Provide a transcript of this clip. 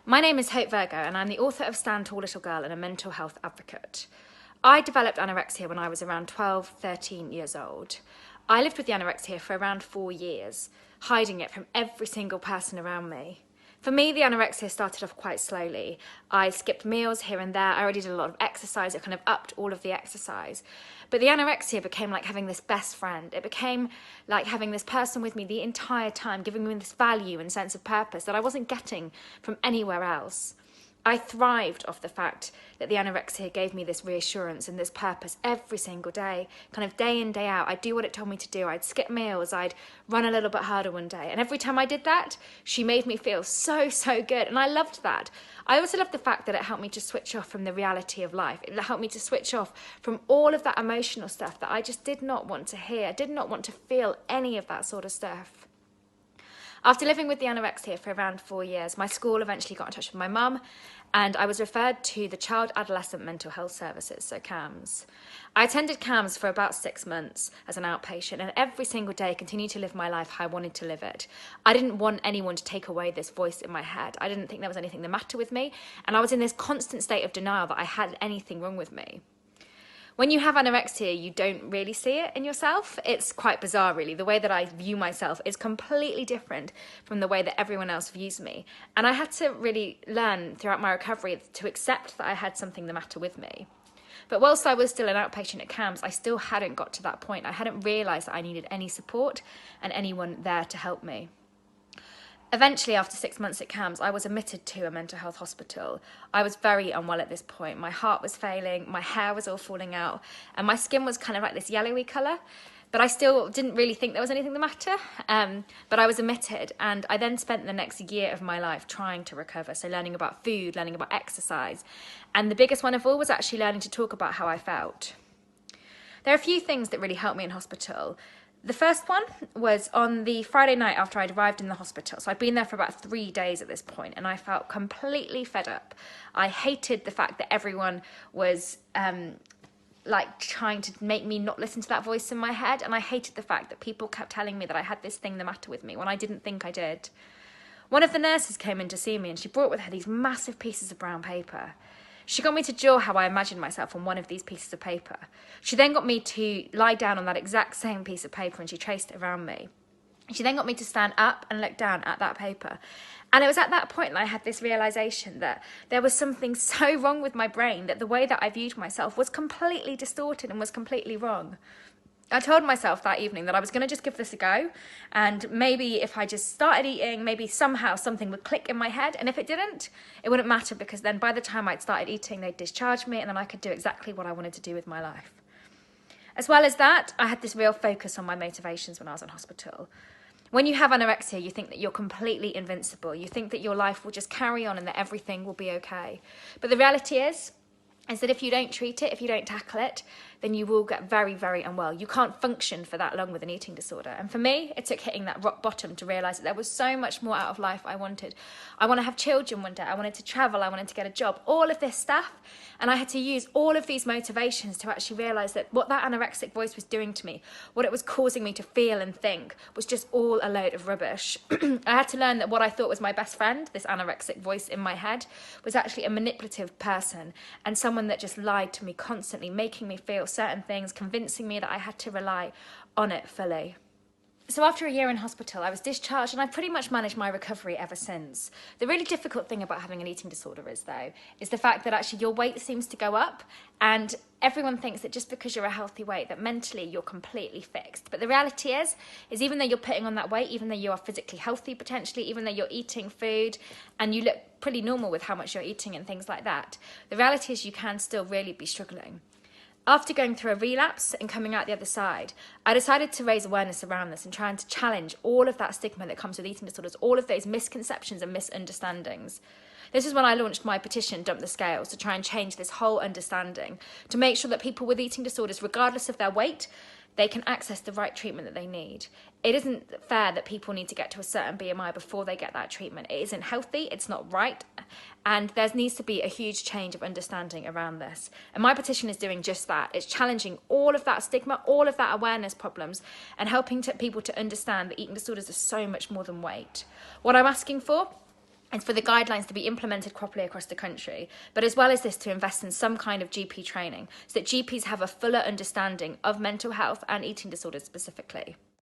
My name is Virgo, and I'm the author of Stand Tall Little Girl and a mental health advocate. I developed anorexia when I was around 12, 13 years old. I lived with the anorexia for around 4 years, hiding it from every single person around me. For me, the anorexia started off quite slowly. I skipped meals here and there. I already did a lot of exercise. It kind of upped all of the exercise. But the anorexia became like having this best friend. It became like having this person with me the entire time, giving me this value and sense of purpose that I wasn't getting from anywhere else. I thrived off the fact that the anorexia gave me this reassurance and this purpose every single day, kind of day in, day out. I'd do what it told me to do. I'd skip meals. I'd run a little bit harder one day. And every time I did that, she made me feel so, so good. And I loved that. I also loved the fact that it helped me to switch off from the reality of life. It helped me to switch off from all of that emotional stuff that I just did not want to hear. I did not want to feel any of that sort of stuff. After living with the anorexia for around 4 years, my school eventually got in touch with my mum, and I was referred to the Child Adolescent Mental Health Services, so CAMS. I attended CAMS for about 6 months as an outpatient, and every single day continued to live my life how I wanted to live it. I didn't want anyone to take away this voice in my head. I didn't think there was anything the matter with me, and I was in this constant state of denial that I had anything wrong with me. When you have anorexia, you don't really see it in yourself. It's quite bizarre, really. The way that I view myself is completely different from the way that everyone else views me. And I had to really learn throughout my recovery to accept that I had something the matter with me. But whilst I was still an outpatient at CAMS, I still hadn't got to that point. I hadn't realised that I needed any support and anyone there to help me. Eventually, after 6 months at CAMS, I was admitted to a mental health hospital. I was very unwell at this point. My heart was failing, my hair was all falling out, and my skin was kind of like this yellowy colour. But I still didn't really think there was anything the matter. But I was admitted, and I then spent the next year of my life trying to recover. So learning about food, learning about exercise. And the biggest one of all was actually learning to talk about how I felt. There are a few things that really helped me in hospital. The first one was on the Friday night after I'd arrived in the hospital. So I'd been there for about 3 days at this point, and I felt completely fed up. I hated the fact that everyone was like trying to make me not listen to that voice in my head, and I hated the fact that people kept telling me that I had this thing the matter with me when I didn't think I did. One of the nurses came in to see me, and she brought with her these massive pieces of brown paper. She got me to draw how I imagined myself on one of these pieces of paper. She then got me to lie down on that exact same piece of paper, and she traced it around me. She then got me to stand up and look down at that paper. And it was at that point that I had this realisation that there was something so wrong with my brain, that the way that I viewed myself was completely distorted and was completely wrong. I told myself that evening that I was going to just give this a go, and maybe if I just started eating, maybe somehow something would click in my head, and if it didn't, it wouldn't matter, because then by the time I'd started eating, they'd discharge me, and then I could do exactly what I wanted to do with my life. As well as that, I had this real focus on my motivations when I was in hospital. When you have anorexia, you think that you're completely invincible. You think that your life will just carry on and that everything will be okay. But the reality is that if you don't treat it, if you don't tackle it, then you will get very, very unwell. You can't function for that long with an eating disorder. And for me, it took hitting that rock bottom to realise that there was so much more out of life I wanted. I want to have children one day. I wanted to travel. I wanted to get a job. All of this stuff. And I had to use all of these motivations to actually realise that what that anorexic voice was doing to me, what it was causing me to feel and think, was just all a load of rubbish. I had to learn that what I thought was my best friend, this anorexic voice in my head, was actually a manipulative person, and someone that just lied to me constantly, making me feel certain things, convincing me that I had to rely on it fully. So after a year in hospital, I was discharged, and I've pretty much managed my recovery ever since. The really difficult thing about having an eating disorder is the fact that actually your weight seems to go up, and everyone thinks that just because you're a healthy weight, that mentally you're completely fixed. But the reality is even though you're putting on that weight, even though you are physically healthy potentially, even though you're eating food and you look pretty normal with how much you're eating and things like that, the reality is you can still really be struggling. After going through a relapse and coming out the other side, I decided to raise awareness around this and trying to challenge all of that stigma that comes with eating disorders, all of those misconceptions and misunderstandings. This is when I launched my petition, Dump the Scales, to try and change this whole understanding, to make sure that people with eating disorders, regardless of their weight, they can access the right treatment that they need. It isn't fair that people need to get to a certain BMI before they get that treatment. It isn't healthy, it's not right, and there needs to be a huge change of understanding around this. And my petition is doing just that. It's challenging all of that stigma, all of that awareness problems, and helping people to understand that eating disorders are so much more than weight. What I'm asking for is for the guidelines to be implemented properly across the country, but as well as this, to invest in some kind of GP training so that GPs have a fuller understanding of mental health and eating disorders specifically.